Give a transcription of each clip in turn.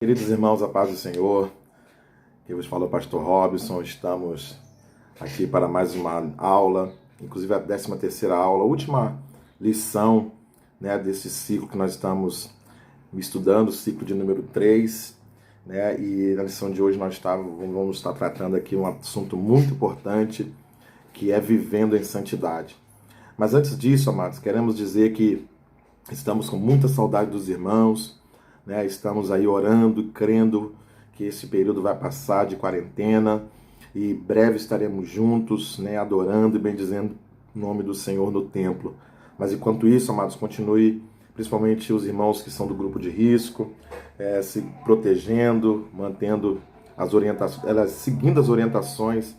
Queridos irmãos, a paz do Senhor, que vos falou o pastor Robson, estamos aqui para mais uma aula, inclusive a 13ª aula, a última lição, desse ciclo que nós estamos estudando, o ciclo de número 3, e na lição de hoje nós vamos estar tratando aqui um assunto muito importante, que é vivendo em santidade. Mas antes disso, amados, queremos dizer que estamos com muita saudade dos irmãos, estamos aí orando, crendo que esse período vai passar de quarentena e breve estaremos juntos, adorando e bendizendo o nome do Senhor no templo. Mas enquanto isso, amados, continue, principalmente os irmãos que são do grupo de risco, se protegendo, mantendo as orientações, seguindo as orientações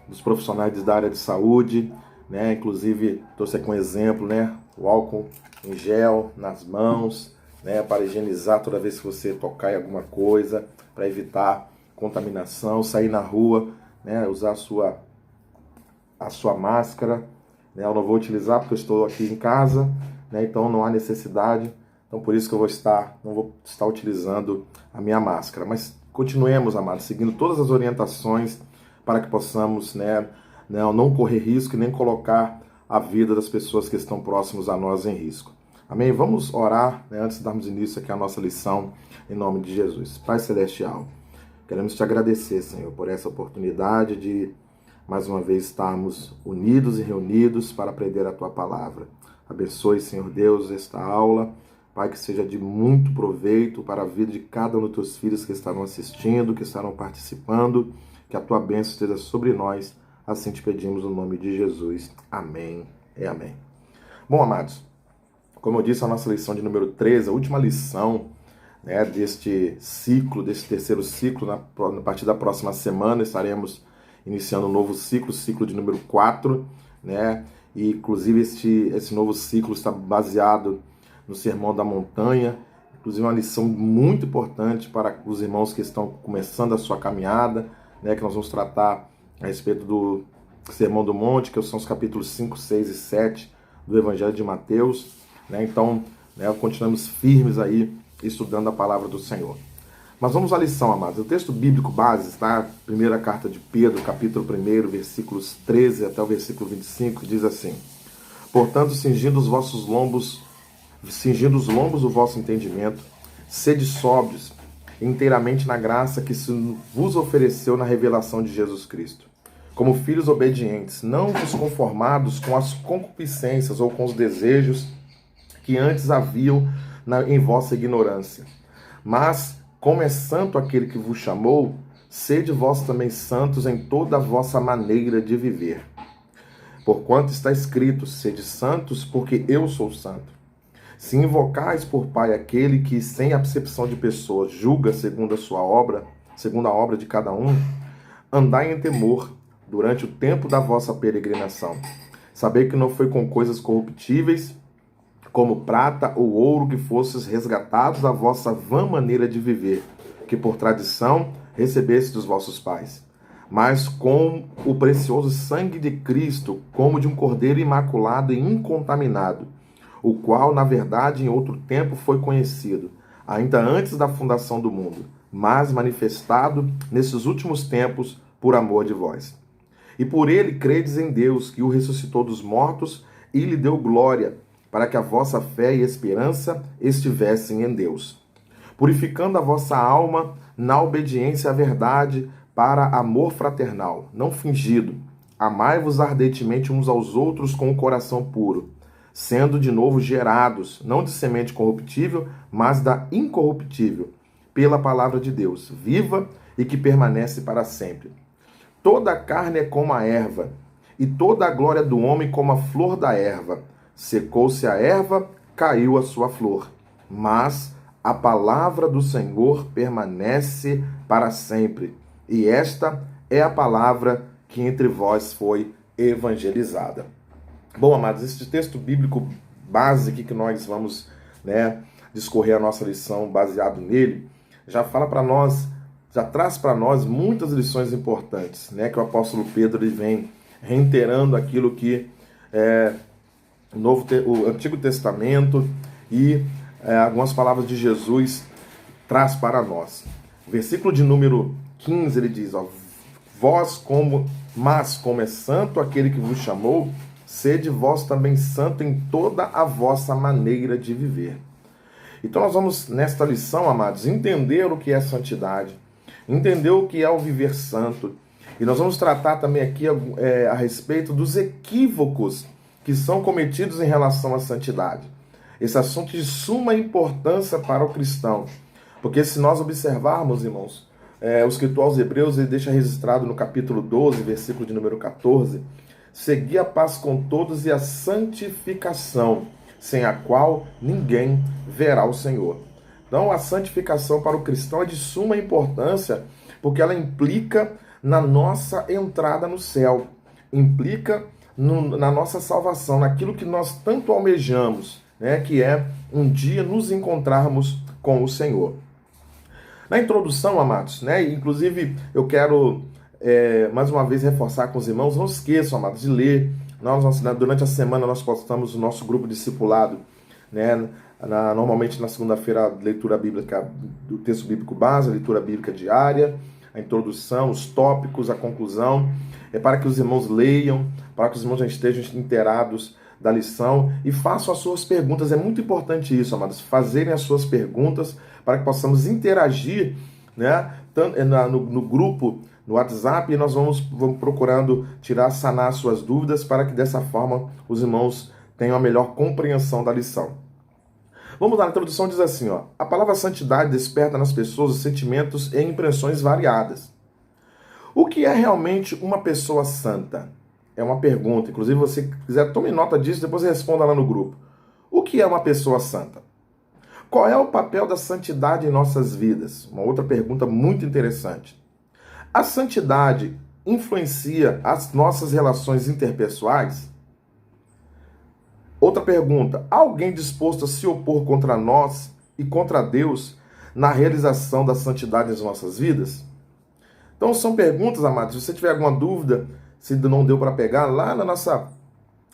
dos profissionais da área de saúde, inclusive trouxe aqui um exemplo, o álcool em gel nas mãos, para higienizar toda vez que você tocar em alguma coisa, para evitar contaminação, sair na rua, usar a sua máscara. Eu não vou utilizar porque eu estou aqui em casa, então não há necessidade. Então por isso que eu não vou estar utilizando a minha máscara. Mas continuemos, amados, seguindo todas as orientações para que possamos não correr risco e nem colocar a vida das pessoas que estão próximos a nós em risco. Amém? Vamos orar, antes de darmos início aqui à nossa lição, em nome de Jesus. Pai Celestial, queremos te agradecer, Senhor, por essa oportunidade de, mais uma vez, estarmos unidos e reunidos para aprender a Tua Palavra. Abençoe, Senhor Deus, esta aula, Pai, que seja de muito proveito para a vida de cada um dos Teus filhos que estarão assistindo, que estarão participando, que a Tua bênção esteja sobre nós. Assim te pedimos no nome de Jesus. Amém e amém. Bom, amados, como eu disse, a nossa lição de número 13, a última lição deste ciclo, desse terceiro ciclo, a partir da próxima semana estaremos iniciando um novo ciclo, ciclo de número 4, e inclusive esse novo ciclo está baseado no Sermão da Montanha, inclusive uma lição muito importante para os irmãos que estão começando a sua caminhada, que nós vamos tratar a respeito do Sermão do Monte, que são os capítulos 5, 6 e 7 do Evangelho de Mateus. Então, continuamos firmes aí, estudando a palavra do Senhor. Mas vamos à lição, amados. O texto bíblico base está na primeira carta de Pedro, capítulo 1, versículos 13 até o versículo 25, que diz assim: Portanto, cingindo os lombos do vosso entendimento, sede sóbrios, inteiramente na graça que se vos ofereceu na revelação de Jesus Cristo. Como filhos obedientes, não vos conformados com as concupiscências ou com os desejos que antes haviam em vossa ignorância. Mas, como é santo aquele que vos chamou, sede vós também santos em toda a vossa maneira de viver. Porquanto está escrito, sede santos, porque eu sou santo. Se invocais por Pai aquele que, sem acepção de pessoas, julga segundo a obra de cada um, andai em temor durante o tempo da vossa peregrinação. Sabei que não foi com coisas corruptíveis, como prata ou ouro, que fostes resgatados da vossa vã maneira de viver, que por tradição recebeste dos vossos pais, mas com o precioso sangue de Cristo, como de um cordeiro imaculado e incontaminado, o qual, na verdade, em outro tempo foi conhecido, ainda antes da fundação do mundo, mas manifestado nesses últimos tempos por amor de vós. E por ele credes em Deus, que o ressuscitou dos mortos e lhe deu glória, para que a vossa fé e esperança estivessem em Deus. Purificando a vossa alma na obediência à verdade para amor fraternal, não fingido. Amai-vos ardentemente uns aos outros com o coração puro, sendo de novo gerados, não de semente corruptível, mas da incorruptível, pela palavra de Deus, viva e que permanece para sempre. Toda a carne é como a erva, e toda a glória do homem como a flor da erva. Secou-se a erva, caiu a sua flor. Mas a palavra do Senhor permanece para sempre. E esta é a palavra que entre vós foi evangelizada. Bom, amados, esse texto bíblico base aqui que nós vamos discorrer a nossa lição baseado nele, já fala para nós, já traz para nós muitas lições importantes, que o apóstolo Pedro ele vem reiterando aquilo que o Antigo Testamento e algumas palavras de Jesus traz para nós. O versículo de número 15, ele diz, ó, mas como é santo aquele que vos chamou, sede vós também santo em toda a vossa maneira de viver. Então nós vamos, nesta lição, amados, entender o que é santidade, entender o que é o viver santo, e nós vamos tratar também aqui a respeito dos equívocos que são cometidos em relação à santidade. Esse assunto de suma importância para o cristão, porque se nós observarmos, irmãos, o escritor aos Hebreus ele deixa registrado no capítulo 12, versículo de número 14, segui a paz com todos e a santificação, sem a qual ninguém verá o Senhor. Então, a santificação para o cristão é de suma importância, porque ela implica na nossa entrada no céu, implica na nossa salvação, naquilo que nós tanto almejamos, né, que é um dia nos encontrarmos com o Senhor. Na introdução, amados, né, inclusive eu quero mais uma vez reforçar com os irmãos, não esqueçam, amados, de ler. Durante a semana nós postamos o nosso grupo discipulado, né? Normalmente na segunda-feira, a leitura bíblica do texto bíblico base, a leitura bíblica diária, a introdução, os tópicos, a conclusão, para que os irmãos leiam, para que os irmãos já estejam inteirados da lição e façam as suas perguntas. É muito importante isso, amados, fazerem as suas perguntas para que possamos interagir, né? No grupo, no WhatsApp, e nós vamos procurando sanar suas dúvidas para que dessa forma os irmãos tenham a melhor compreensão da lição. Vamos lá, a introdução diz assim, ó, a palavra santidade desperta nas pessoas sentimentos e impressões variadas. O que é realmente uma pessoa santa? É uma pergunta, inclusive você quiser tome nota disso, depois responda lá no grupo. O que é uma pessoa santa? Qual é o papel da santidade em nossas vidas? Uma outra pergunta muito interessante. A santidade influencia as nossas relações interpessoais? Outra pergunta. Há alguém disposto a se opor contra nós e contra Deus na realização da santidade nas nossas vidas? Então são perguntas, amados. Se você tiver alguma dúvida, se não deu para pegar, lá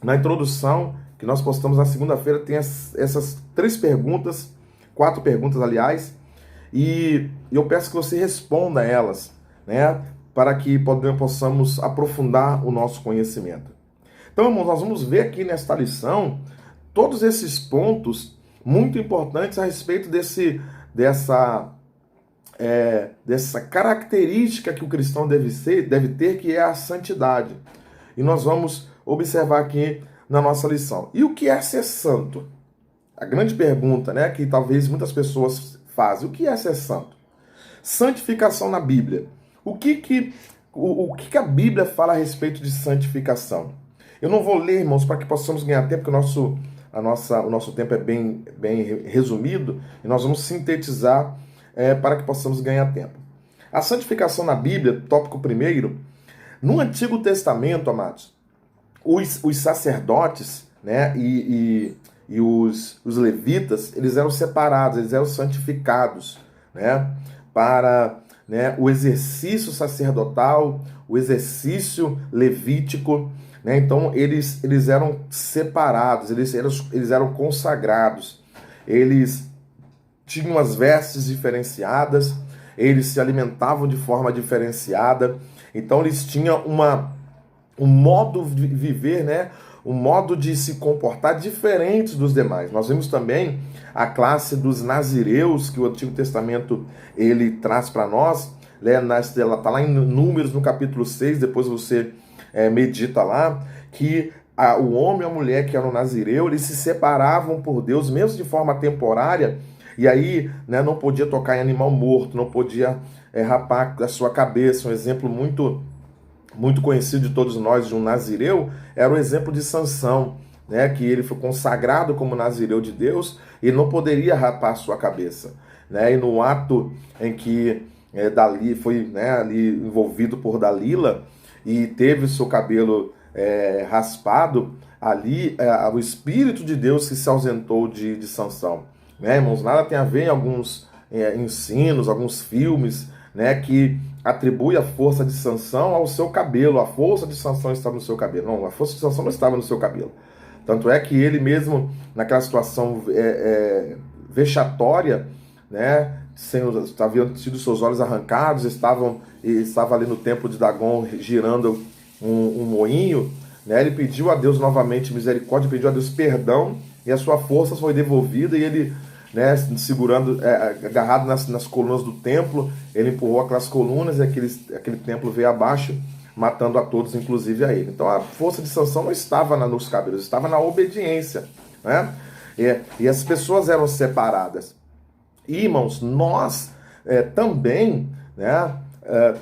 na introdução que nós postamos na segunda-feira, tem essas 4 perguntas, aliás, e eu peço que você responda a elas, né, para que possamos aprofundar o nosso conhecimento. Então, irmãos, nós vamos ver aqui nesta lição todos esses pontos muito importantes a respeito dessa característica que o cristão deve ter, que é a santidade. E nós vamos observar aqui na nossa lição. E o que é ser santo? A grande pergunta, né, que talvez muitas pessoas fazem. O que é ser santo? Santificação na Bíblia. O que a Bíblia fala a respeito de santificação? Eu não vou ler, irmãos, para que possamos ganhar tempo, porque o nosso tempo é bem resumido, e nós vamos sintetizar para que possamos ganhar tempo. A santificação na Bíblia, tópico 1, no Antigo Testamento, amados, os sacerdotes, né, e os levitas, eles eram separados, eles eram santificados, né, para, né, o exercício sacerdotal, o exercício levítico, né, então eles eram separados, eles eram consagrados, eles tinham as vestes diferenciadas, eles se alimentavam de forma diferenciada, então eles tinham um modo de viver, né, um modo de se comportar diferente dos demais. Nós vemos também a classe dos nazireus, que o Antigo Testamento ele traz para nós, né, ela está lá em Números, no capítulo 6, depois você medita lá, que o homem e a mulher que eram nazireu, eles se separavam por Deus, mesmo de forma temporária, e aí, né, não podia tocar em animal morto, não podia rapar a sua cabeça. Um exemplo muito conhecido de todos nós de um nazireu era o exemplo de Sansão, né, que ele foi consagrado como nazireu de Deus e não poderia rapar a sua cabeça, né, e no ato em que Dali foi, né, ali envolvido por Dalila e teve o seu cabelo raspado, ali o Espírito de Deus que se ausentou de Sansão. Né, irmãos, nada tem a ver em alguns ensinos, alguns filmes, né, que atribui a força de Sansão ao seu cabelo. A força de Sansão estava no seu cabelo. Não, a força de Sansão não estava no seu cabelo. Tanto é que ele mesmo, naquela situação vexatória, né, haviam tido seus olhos arrancados, estava ali no templo de Dagon girando um moinho, né? Ele pediu a Deus novamente misericórdia, pediu a Deus perdão, e a sua força foi devolvida, e ele, né, segurando, agarrado nas colunas do templo, ele empurrou aquelas colunas, e aquele templo veio abaixo, matando a todos, inclusive a ele. Então a força de Sansão não estava nos cabelos, estava na obediência, né? E as pessoas eram separadas. E, irmãos, nós também, né,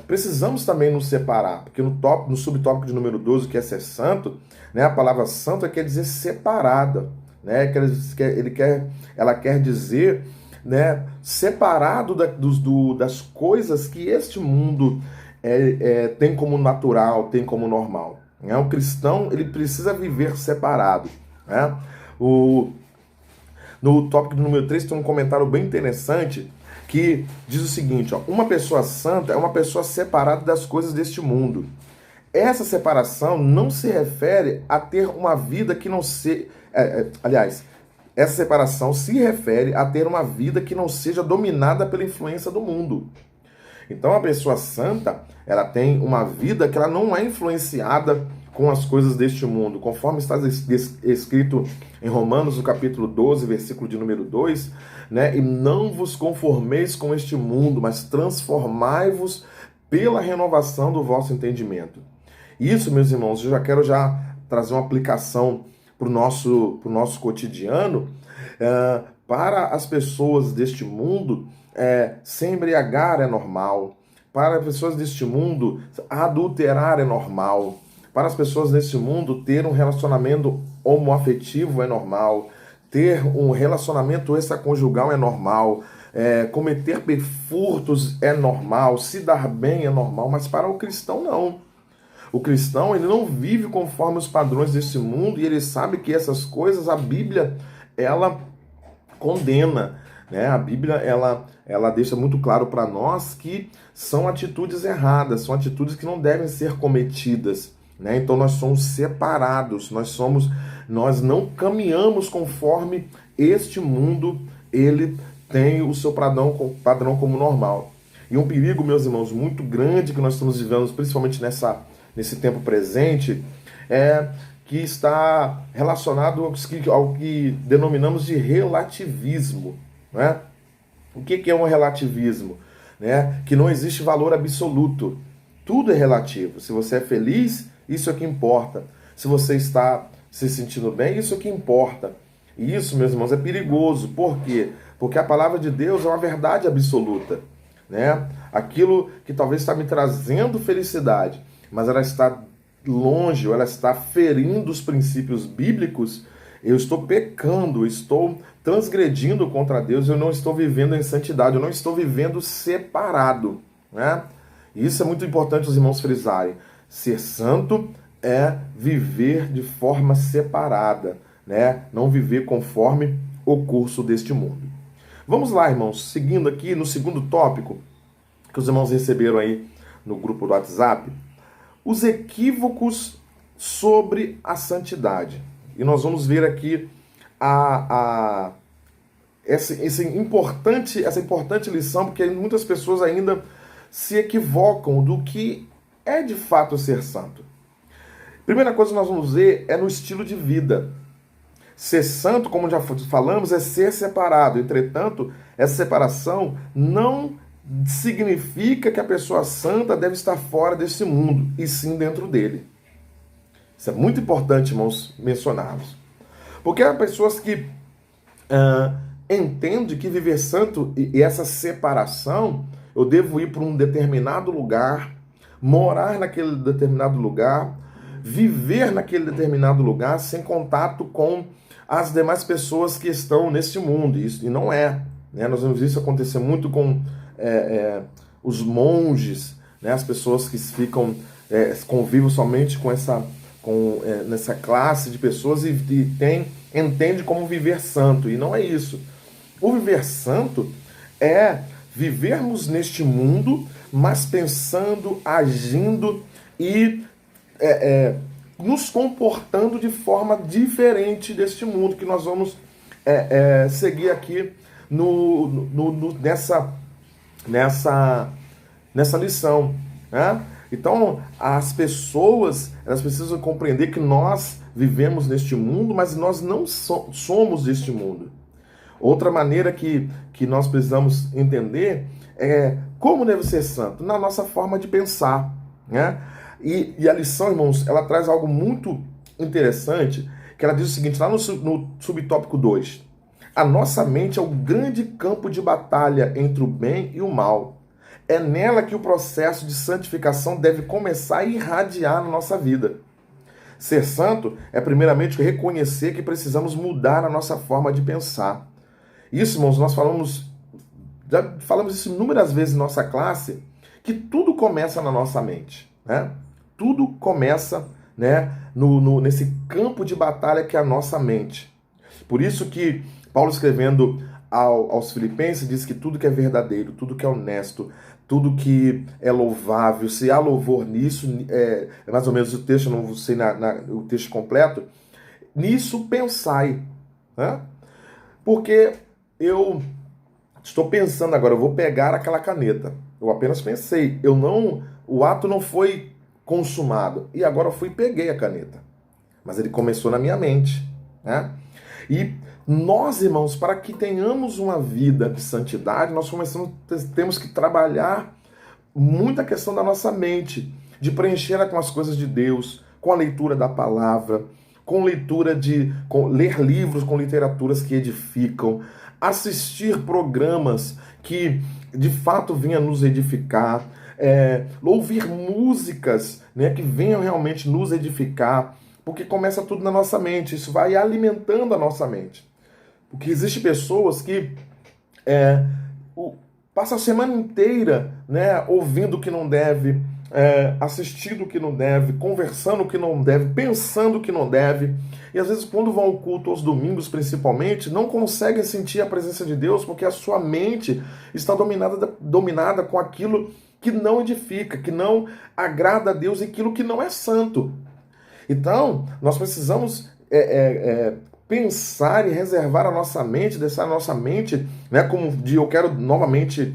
precisamos também nos separar, porque no subtópico de número 12, que é ser santo, né, a palavra santo quer dizer separada, né, ela quer dizer, né, separado das coisas que este mundo tem como natural, tem como normal. Né? O cristão, ele precisa viver separado. Né? No tópico do número 3 tem um comentário bem interessante que diz o seguinte, ó, uma pessoa santa é uma pessoa separada das coisas deste mundo. Essa separação não se refere a ter uma vida que não se... aliás, essa separação se refere a ter uma vida que não seja dominada pela influência do mundo. Então a pessoa santa, ela tem uma vida que ela não é influenciada com as coisas deste mundo, conforme está escrito em Romanos, no capítulo 12, versículo de número 2, né? E não vos conformeis com este mundo, mas transformai-vos pela renovação do vosso entendimento. Isso, meus irmãos, eu já quero trazer uma aplicação para o nosso cotidiano. Para as pessoas deste mundo, se embriagar é normal. Para as pessoas deste mundo, adulterar é normal. Para as pessoas deste mundo, ter um relacionamento homoafetivo é normal. Ter um relacionamento extraconjugal é normal. Cometer furtos é normal. Se dar bem é normal. Mas para o cristão, não. O cristão, ele não vive conforme os padrões desse mundo, e ele sabe que essas coisas, a Bíblia, ela condena, né? A Bíblia, ela deixa muito claro para nós que são atitudes erradas, são atitudes que não devem ser cometidas, né? Então nós somos separados, nós não caminhamos conforme este mundo, ele tem o seu padrão como normal. E um perigo, meus irmãos, muito grande que nós estamos vivendo, principalmente nesse tempo presente, que está relacionado ao que denominamos de relativismo. Né? O que é um relativismo? Né? Que não existe valor absoluto. Tudo é relativo. Se você é feliz, isso é que importa. Se você está se sentindo bem, isso é que importa. E isso, meus irmãos, é perigoso. Por quê? Porque a palavra de Deus é uma verdade absoluta. Né? Aquilo que talvez está me trazendo felicidade, mas ela está longe, ou ela está ferindo os princípios bíblicos, eu estou pecando, eu estou transgredindo contra Deus, eu não estou vivendo em santidade, eu não estou vivendo separado. Né? E isso é muito importante os irmãos frisarem. Ser santo é viver de forma separada, né? Não viver conforme o curso deste mundo. Vamos lá, irmãos, seguindo aqui no segundo tópico que os irmãos receberam aí no grupo do WhatsApp, os equívocos sobre a santidade. E nós vamos ver aqui essa importante lição, porque muitas pessoas ainda se equivocam do que é de fato ser santo. Primeira coisa que nós vamos ver é no estilo de vida. Ser santo, como já falamos, é ser separado. Entretanto, essa separação não significa que a pessoa santa deve estar fora desse mundo, e sim dentro dele. Isso é muito importante, irmãos, mencionarmos. Porque há pessoas que entendem que viver santo e essa separação, eu devo ir para um determinado lugar, morar naquele determinado lugar, viver naquele determinado lugar sem contato com as demais pessoas que estão neste mundo. E não é. Né? Nós vemos isso acontecer muito com os monges, né? As pessoas que convivem somente nessa classe de pessoas e entende como viver santo. E não é isso. O viver santo é vivermos neste mundo, mas pensando, agindo e nos comportando de forma diferente deste mundo, que nós vamos seguir aqui nessa lição, né? Então, as pessoas, elas precisam compreender que nós vivemos neste mundo, mas nós não somos deste mundo. Outra maneira que nós precisamos entender é como deve ser santo, na nossa forma de pensar, né? E a lição, irmãos, ela traz algo muito interessante, que ela diz o seguinte, lá no subtópico 2, a nossa mente é o grande campo de batalha entre o bem e o mal. É nela que o processo de santificação deve começar a irradiar na nossa vida. Ser santo é primeiramente reconhecer que precisamos mudar a nossa forma de pensar. Isso, irmãos, já falamos isso inúmeras vezes em nossa classe, que tudo começa na nossa mente, né? Tudo começa, né, nesse campo de batalha que é a nossa mente. Por isso que Paulo, escrevendo aos Filipenses, diz que tudo que é verdadeiro, tudo que é honesto, tudo que é louvável, se há louvor nisso, é mais ou menos o texto, não sei o texto completo, nisso pensai, né? Porque eu estou pensando agora, eu vou pegar aquela caneta. Eu apenas pensei, o ato não foi consumado. E agora eu fui e peguei a caneta. Mas ele começou na minha mente, né? E nós, irmãos, para que tenhamos uma vida de santidade, nós temos que trabalhar muito a questão da nossa mente, de preencher-la com as coisas de Deus, com a leitura da palavra, com ler livros com literaturas que edificam, assistir programas que de fato venham nos edificar, ouvir músicas, né, que venham realmente nos edificar, porque começa tudo na nossa mente, isso vai alimentando a nossa mente. Porque existem pessoas que passam a semana inteira, né, ouvindo o que não deve, assistindo o que não deve, conversando o que não deve, pensando o que não deve. E às vezes quando vão ao culto aos domingos principalmente, não conseguem sentir a presença de Deus porque a sua mente está dominada com aquilo que não edifica, que não agrada a Deus e aquilo que não é santo. Então, nós precisamos pensar e reservar a nossa mente, deixar a nossa mente, né, eu quero novamente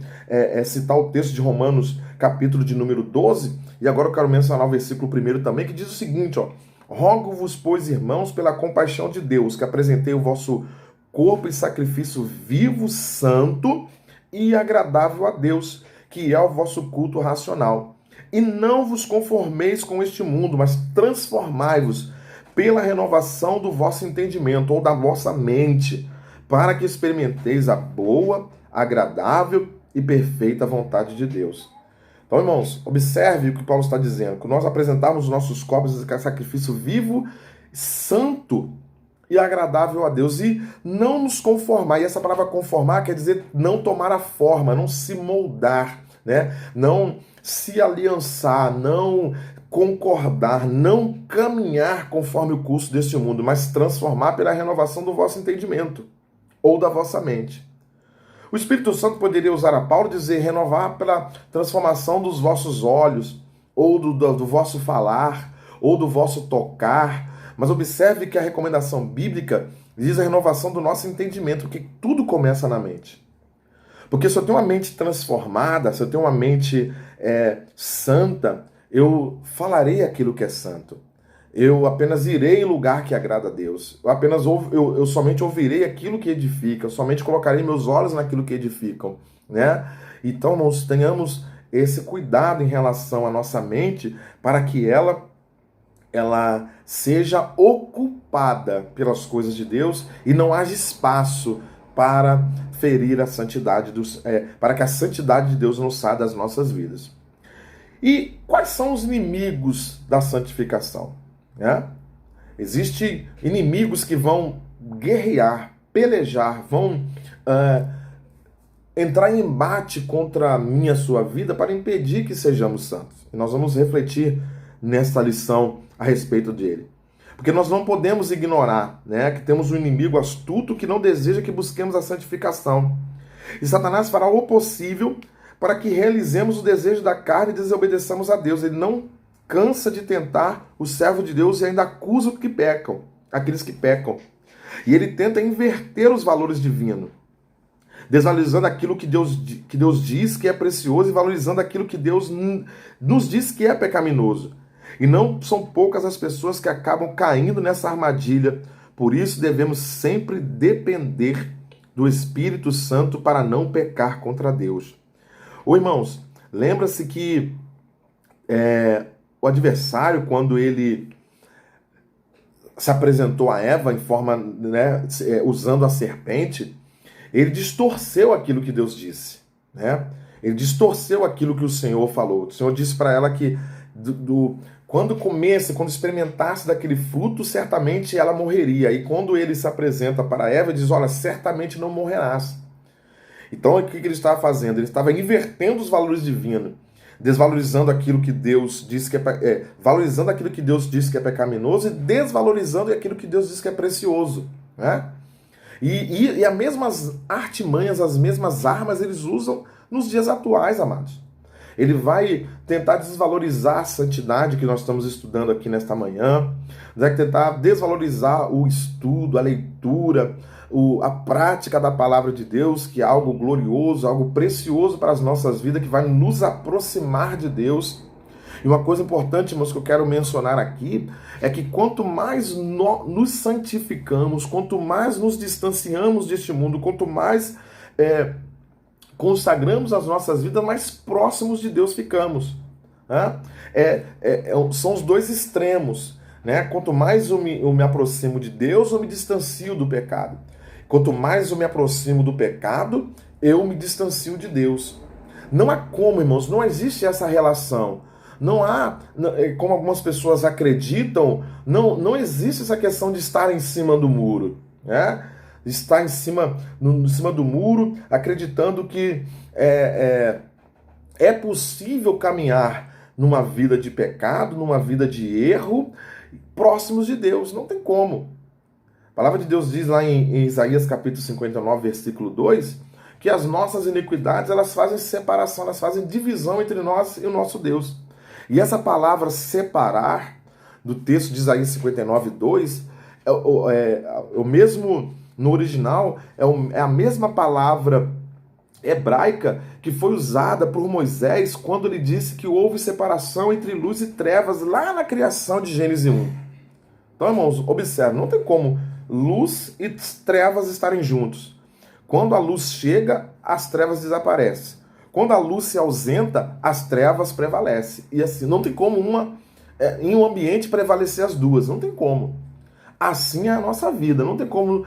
citar o texto de Romanos, capítulo de número 12, e agora eu quero mencionar o versículo 1 também, que diz o seguinte, ó, rogo-vos, pois, irmãos, pela compaixão de Deus, que apresentei o vosso corpo em sacrifício vivo, santo e agradável a Deus, que é o vosso culto racional. E não vos conformeis com este mundo, mas transformai-vos pela renovação do vosso entendimento ou da vossa mente, para que experimenteis a boa, agradável e perfeita vontade de Deus. Então, irmãos, observe o que Paulo está dizendo, que nós apresentarmos os nossos corpos em sacrifício vivo, santo e agradável a Deus, e não nos conformar. E essa palavra conformar quer dizer não tomar a forma, não se moldar, né? Não se aliançar, não concordar, não caminhar conforme o curso deste mundo, mas transformar pela renovação do vosso entendimento ou da vossa mente. O Espírito Santo poderia usar a Paulo e dizer renovar pela transformação dos vossos olhos, ou do vosso falar, ou do vosso tocar, mas observe que a recomendação bíblica diz a renovação do nosso entendimento, porque tudo começa na mente. Porque se eu tenho uma mente transformada, se eu tenho uma mente santa, eu falarei aquilo que é santo. Eu apenas irei em lugar que agrada a Deus. Eu somente ouvirei aquilo que edifica. Eu somente colocarei meus olhos naquilo que edificam, né? Então, nós tenhamos esse cuidado em relação à nossa mente para que ela seja ocupada pelas coisas de Deus e não haja espaço para ferir a santidade para que a santidade de Deus não saia das nossas vidas. E quais são os inimigos da santificação? Existem inimigos que vão guerrear, pelejar, vão entrar em embate contra a minha e a sua vida para impedir que sejamos santos. E nós vamos refletir nesta lição a respeito dele. Porque nós não podemos ignorar, né, que temos um inimigo astuto que não deseja que busquemos a santificação. E Satanás fará o possível para que realizemos o desejo da carne e desobedeçamos a Deus. Ele não cansa de tentar o servo de Deus e ainda acusa aqueles que pecam. E ele tenta inverter os valores divinos. desvalorizando aquilo que Deus diz que é precioso e valorizando aquilo que Deus nos diz que é pecaminoso. E não são poucas as pessoas que acabam caindo nessa armadilha. Por isso devemos sempre depender do Espírito Santo para não pecar contra Deus. Ô irmãos, lembra-se que o adversário, quando ele se apresentou a Eva em forma, né, usando a serpente, ele distorceu aquilo que Deus disse, né? Ele distorceu aquilo que o Senhor falou. O Senhor disse para ela que quando experimentasse daquele fruto, certamente ela morreria. E quando ele se apresenta para Eva, ele diz, olha, certamente não morrerás. Então, o que ele estava fazendo? Ele estava invertendo os valores divinos, desvalorizando aquilo que Deus disse que valorizando aquilo que Deus disse que é pecaminoso e desvalorizando aquilo que Deus disse que é precioso, né? E as mesmas artimanhas, as mesmas armas eles usam nos dias atuais, amados. Ele vai tentar desvalorizar a santidade que nós estamos estudando aqui nesta manhã, vai tentar desvalorizar o estudo, a leitura, a prática da palavra de Deus, que é algo glorioso, algo precioso para as nossas vidas, que vai nos aproximar de Deus. E uma coisa importante, irmãos, que eu quero mencionar aqui, é que quanto mais nos santificamos, quanto mais nos distanciamos deste mundo, quanto mais consagramos as nossas vidas, mais próximos de Deus ficamos. Né? São os dois extremos. Né? Quanto mais eu me aproximo de Deus, eu me distancio do pecado. Quanto mais eu me aproximo do pecado, eu me distancio de Deus. Não há como, irmãos, não existe essa relação. Não há, como algumas pessoas acreditam, não existe essa questão de estar em cima do muro, né? Estar em cima do muro, acreditando que é possível caminhar numa vida de pecado, numa vida de erro, próximos de Deus. Não tem como. A palavra de Deus diz lá em Isaías capítulo 59, versículo 2, que as nossas iniquidades, elas fazem separação, elas fazem divisão entre nós e o nosso Deus. E essa palavra separar, do texto de Isaías 59, 2, o mesmo, no original, é a mesma palavra hebraica que foi usada por Moisés quando ele disse que houve separação entre luz e trevas lá na criação de Gênesis 1. Então, irmãos, observe, não tem como luz e trevas estarem juntos. Quando a luz chega, as trevas desaparecem. Quando a luz se ausenta, as trevas prevalecem. E assim, não tem como em um ambiente prevalecer as duas. Não tem como. Assim é a nossa vida. Não tem como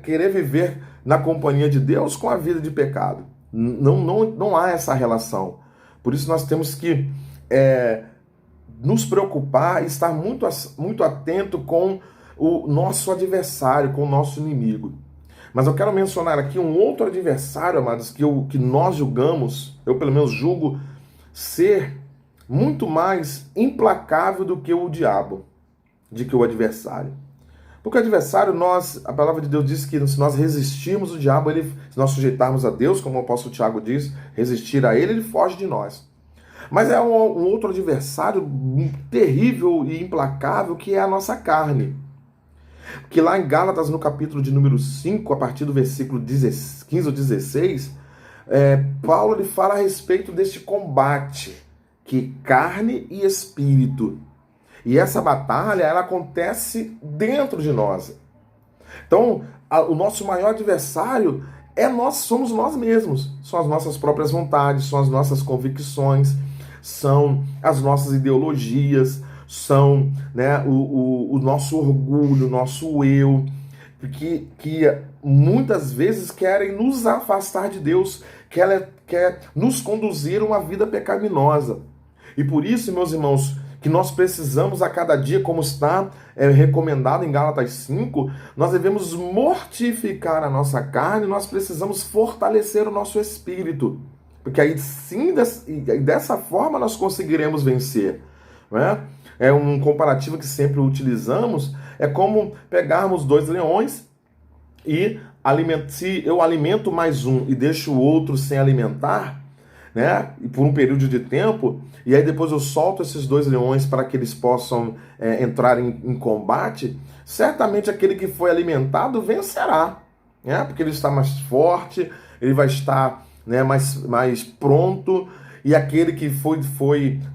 querer viver na companhia de Deus com a vida de pecado. Não há essa relação. Por isso nós temos que nos preocupar e estar muito atento com o nosso adversário, com o nosso inimigo. Mas eu quero mencionar aqui um outro adversário, amados, que nós julgamos, eu pelo menos julgo, ser muito mais implacável do que o diabo, do que o adversário. Porque o adversário, a palavra de Deus diz que se nós resistirmos o diabo, se nós sujeitarmos a Deus, como o apóstolo Tiago diz, resistir a ele foge de nós. Mas é um outro adversário terrível e implacável, que é a nossa carne. Que lá em Gálatas, no capítulo de número 5, a partir do versículo 15 ou 16, Paulo ele fala a respeito deste combate, que carne e espírito. E essa batalha, ela acontece dentro de nós. Então, o nosso maior adversário somos nós mesmos. São as nossas próprias vontades, são as nossas convicções, são as nossas ideologias, são, né, o nosso orgulho, o nosso eu, que muitas vezes querem nos afastar de Deus, quer nos conduzir a uma vida pecaminosa. E por isso, meus irmãos, que nós precisamos a cada dia, como está recomendado em Gálatas 5, nós devemos mortificar a nossa carne, nós precisamos fortalecer o nosso espírito, porque aí sim, dessa forma nós conseguiremos vencer, né? É um comparativo que sempre utilizamos, é como pegarmos dois leões e se eu alimento mais um e deixo o outro sem alimentar, né, e por um período de tempo, e aí depois eu solto esses dois leões para que eles possam entrar em combate, certamente aquele que foi alimentado vencerá. né? Porque ele está mais forte, ele vai estar, né, mais pronto, e aquele que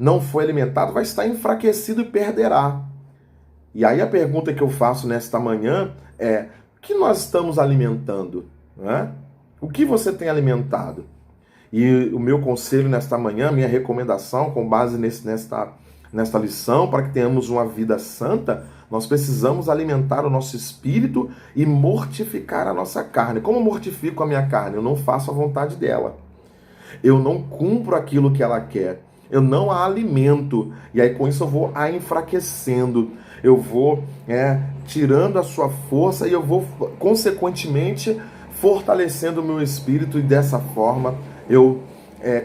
não foi alimentado vai estar enfraquecido e perderá. E aí a pergunta que eu faço nesta manhã é: o que nós estamos alimentando? Né? O que você tem alimentado? E o meu conselho nesta manhã, minha recomendação, com base nesta lição, para que tenhamos uma vida santa, nós precisamos alimentar o nosso espírito e mortificar a nossa carne. Como eu mortifico a minha carne? Eu não faço a vontade dela. Eu não cumpro aquilo que ela quer. Eu não a alimento. E aí com isso eu vou a enfraquecendo. Eu vou tirando a sua força e eu vou, consequentemente, fortalecendo o meu espírito, e dessa forma eu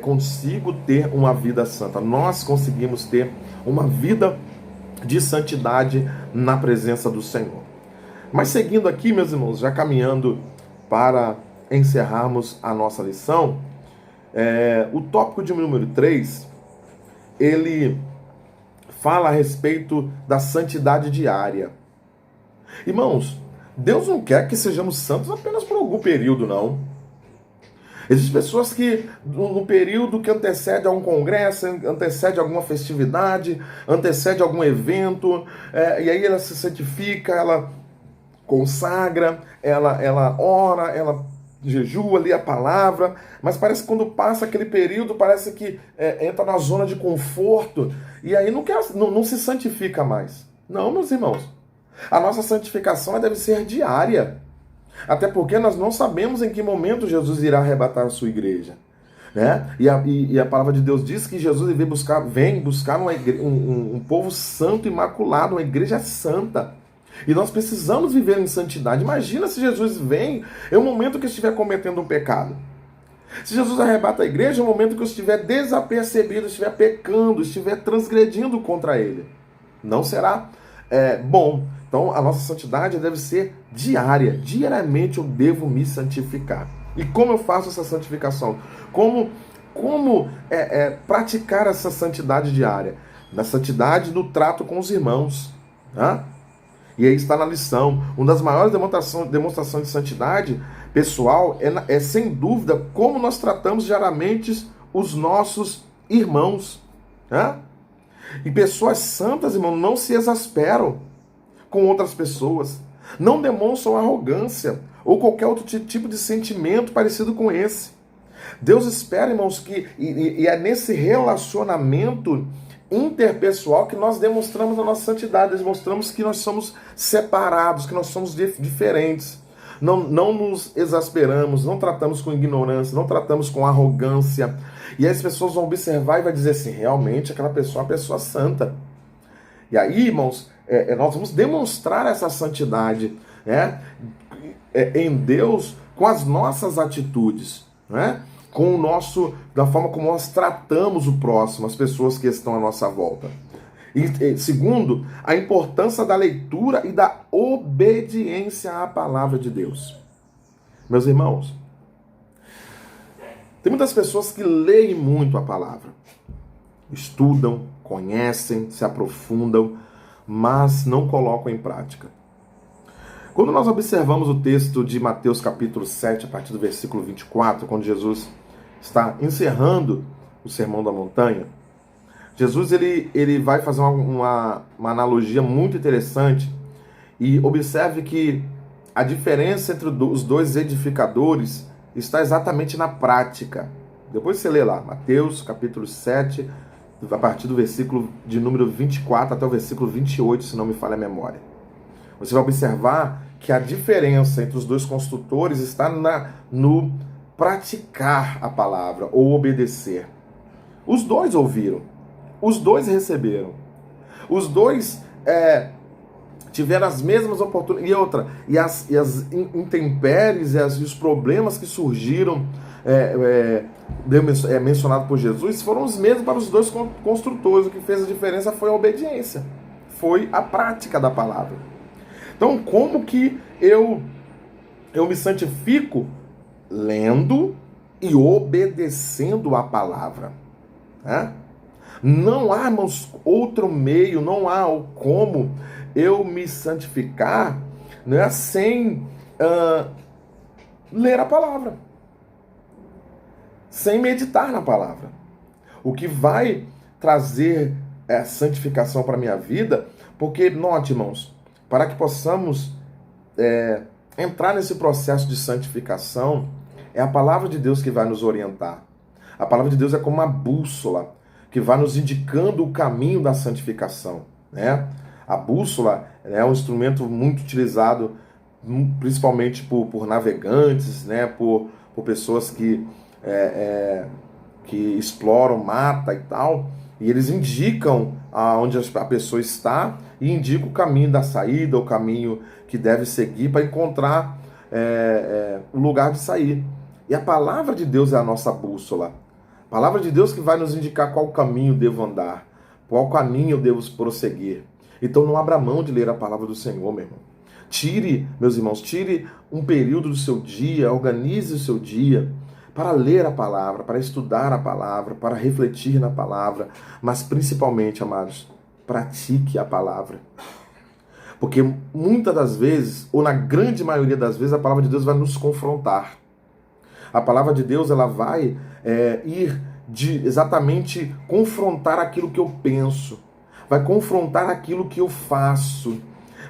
consigo ter uma vida santa. Nós conseguimos ter uma vida de santidade na presença do Senhor. Mas seguindo aqui, meus irmãos, já caminhando para encerrarmos a nossa lição, o tópico de número 3, ele fala a respeito da santidade diária. Irmãos, Deus não quer que sejamos santos apenas por algum período, não. Existem pessoas que, no período que antecede a um congresso, antecede alguma festividade, antecede algum evento, e aí ela se santifica, ela consagra, ela ora, ela jejua ali a palavra, mas parece que quando passa aquele período, parece que entra na zona de conforto, e aí não se santifica mais. Não, meus irmãos. A nossa santificação deve ser diária. Até porque nós não sabemos em que momento Jesus irá arrebatar a sua igreja. Né? E a palavra de Deus diz que Jesus vem buscar um povo santo, imaculado, uma igreja santa. E nós precisamos viver em santidade. Imagina se Jesus vem em um momento que eu estiver cometendo um pecado. Se Jesus arrebata a igreja, é um momento que eu estiver desapercebido, estiver pecando, estiver transgredindo contra ele. Não será bom. Então a nossa santidade deve ser diária. Diariamente eu devo me santificar. E como eu faço essa santificação? Como praticar essa santidade diária? Na santidade do trato com os irmãos. Né? E aí está na lição. Uma das maiores demonstrações de santidade pessoal é sem dúvida como nós tratamos diariamente os nossos irmãos. Né? E pessoas santas, irmão, não se exasperam com outras pessoas, não demonstram arrogância ou qualquer outro tipo de sentimento parecido com esse. Deus espera, irmãos, e é nesse relacionamento interpessoal que nós demonstramos a nossa santidade, demonstramos que nós somos separados, que nós somos diferentes. Não nos exasperamos, não tratamos com ignorância, não tratamos com arrogância. E aí as pessoas vão observar e vai dizer assim: realmente aquela pessoa é uma pessoa santa. E aí, irmãos, nós vamos demonstrar essa santidade em Deus com as nossas atitudes, né? Da forma como nós tratamos o próximo, as pessoas que estão à nossa volta. E segundo, a importância da leitura e da obediência à palavra de Deus. Meus irmãos, tem muitas pessoas que leem muito a palavra, estudam, conhecem, se aprofundam, mas não colocam em prática. Quando nós observamos o texto de Mateus capítulo 7, a partir do versículo 24, quando Jesus está encerrando o Sermão da Montanha, Jesus ele vai fazer uma analogia muito interessante, e observe que a diferença entre os dois edificadores está exatamente na prática. Depois você lê lá, Mateus capítulo 7, a partir do versículo de número 24 até o versículo 28, se não me falha a memória. Você vai observar que a diferença entre os dois construtores está no praticar a palavra ou obedecer. Os dois ouviram, os dois receberam, os dois tiveram as mesmas oportunidades. E as intempéries e os problemas que surgiram mencionado por Jesus foram os mesmos para os dois construtores. O que fez a diferença foi a obediência, foi a prática da palavra. Então, como que eu me santifico? Lendo e obedecendo a palavra. Né? Não há, irmãos, outro meio, não há como eu me santificar, né, sem ler a palavra, sem meditar na palavra. O que vai trazer a santificação para a minha vida, porque, note, irmãos, para que possamos entrar nesse processo de santificação, é a palavra de Deus que vai nos orientar. A palavra de Deus é como uma bússola que vai nos indicando o caminho da santificação, né? A bússola é um instrumento muito utilizado principalmente por navegantes, né? Por pessoas que exploram mata e tal, e eles indicam aonde a pessoa está e indicam o caminho da saída, o caminho que deve seguir para encontrar o lugar de sair. E a palavra de Deus é a nossa bússola. A palavra de Deus que vai nos indicar qual caminho devo andar, qual caminho eu devo prosseguir. Então não abra mão de ler a palavra do Senhor, meu irmão. Meus irmãos, tire um período do seu dia, organize o seu dia para ler a palavra, para estudar a palavra, para refletir na palavra, mas principalmente, amados, pratique a palavra. Porque muitas das vezes, ou na grande maioria das vezes, a palavra de Deus vai nos confrontar. A palavra de Deus ela vai ir de exatamente confrontar aquilo que eu penso, vai confrontar aquilo que eu faço,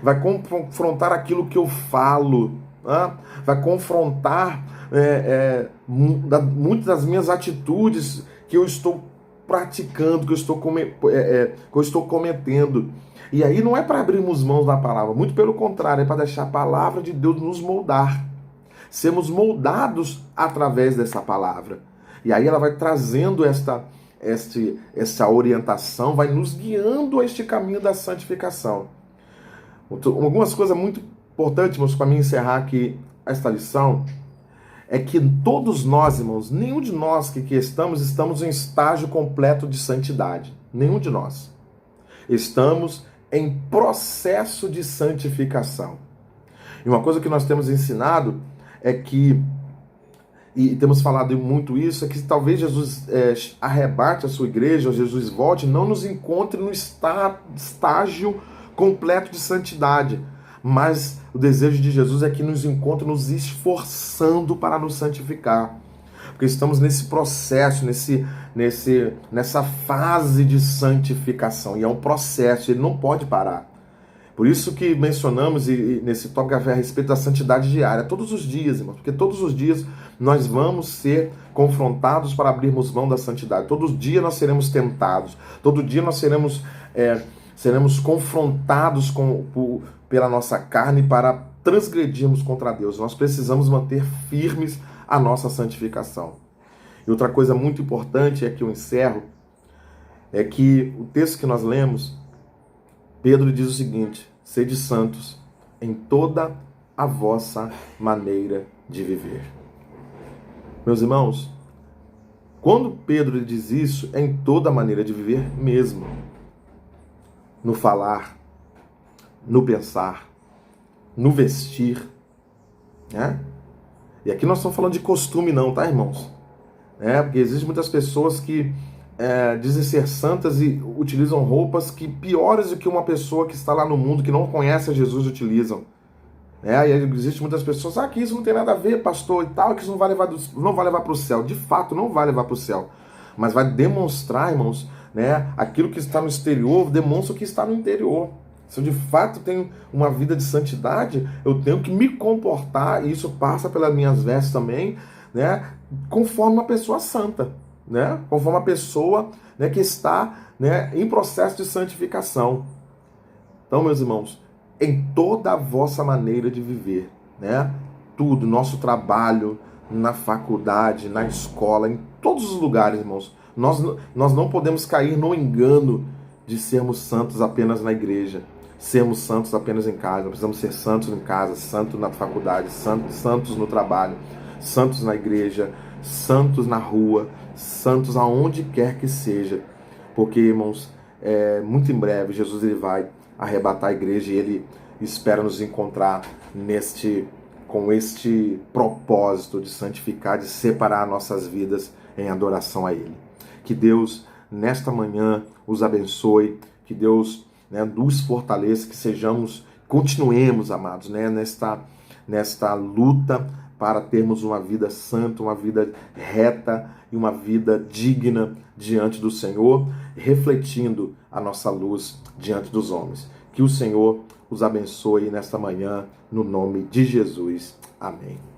vai confrontar aquilo que eu falo, vai confrontar muitas das minhas atitudes que eu estou praticando, que eu estou cometendo. E aí não é para abrirmos mãos da palavra, muito pelo contrário, é para deixar a palavra de Deus nos moldar. Sermos moldados através dessa palavra. E aí ela vai trazendo essa orientação, vai nos guiando a este caminho da santificação. Algumas coisas muito importantes, para mim encerrar aqui esta lição, é que todos nós, irmãos, nenhum de nós que estamos em estágio completo de santidade. Nenhum de nós. Estamos em processo de santificação. E uma coisa que nós temos ensinado é que, e temos falado muito isso, é que talvez Jesus arrebate a sua igreja, ou Jesus volte, não nos encontre no estágio completo de santidade. Mas o desejo de Jesus é que nos encontre nos esforçando para nos santificar. Porque estamos nesse processo, nessa fase de santificação. E é um processo, ele não pode parar. Por isso que mencionamos nesse Top Café a respeito da santidade diária, todos os dias, irmãos, porque todos os dias nós vamos ser confrontados para abrirmos mão da santidade. Todo dia nós seremos tentados, todo dia nós seremos confrontados pela nossa carne para transgredirmos contra Deus. Nós precisamos manter firmes a nossa santificação. E outra coisa muito importante, é que eu encerro, é que o texto que nós lemos, Pedro diz o seguinte: sede santos em toda a vossa maneira de viver. Meus irmãos, quando Pedro diz isso, é em toda a maneira de viver mesmo. No falar, no pensar, no vestir, né? E aqui nós estamos falando de costume não, tá, irmãos? Porque existem muitas pessoas que dizem ser santas e utilizam roupas que piores do que uma pessoa que está lá no mundo, que não conhece a Jesus, utilizam. E existem muitas pessoas, que isso não tem nada a ver, pastor, e tal, que isso não vai levar para o céu. De fato, não vai levar para o céu. Mas vai demonstrar, irmãos, aquilo que está no exterior, demonstra o que está no interior. Se eu de fato tenho uma vida de santidade, eu tenho que me comportar, e isso passa pelas minhas vestes também, conforme uma pessoa santa. Conforme uma pessoa que está em processo de santificação. Então, meus irmãos, em toda a vossa maneira de viver, tudo, nosso trabalho, na faculdade, na escola, em todos os lugares, irmãos, nós não podemos cair no engano de sermos santos apenas na igreja, sermos santos apenas em casa. Nós precisamos ser santos em casa, santos na faculdade, santos no trabalho, santos na igreja, santos na rua, santos aonde quer que seja, porque, irmãos, muito em breve Jesus ele vai arrebatar a igreja e ele espera nos encontrar com este propósito de santificar, de separar nossas vidas em adoração a Ele. Que Deus, nesta manhã, os abençoe, que Deus nos fortaleça, que continuemos, amados, nesta luta para termos uma vida santa, uma vida reta e uma vida digna diante do Senhor, refletindo a nossa luz diante dos homens. Que o Senhor os abençoe nesta manhã, no nome de Jesus. Amém.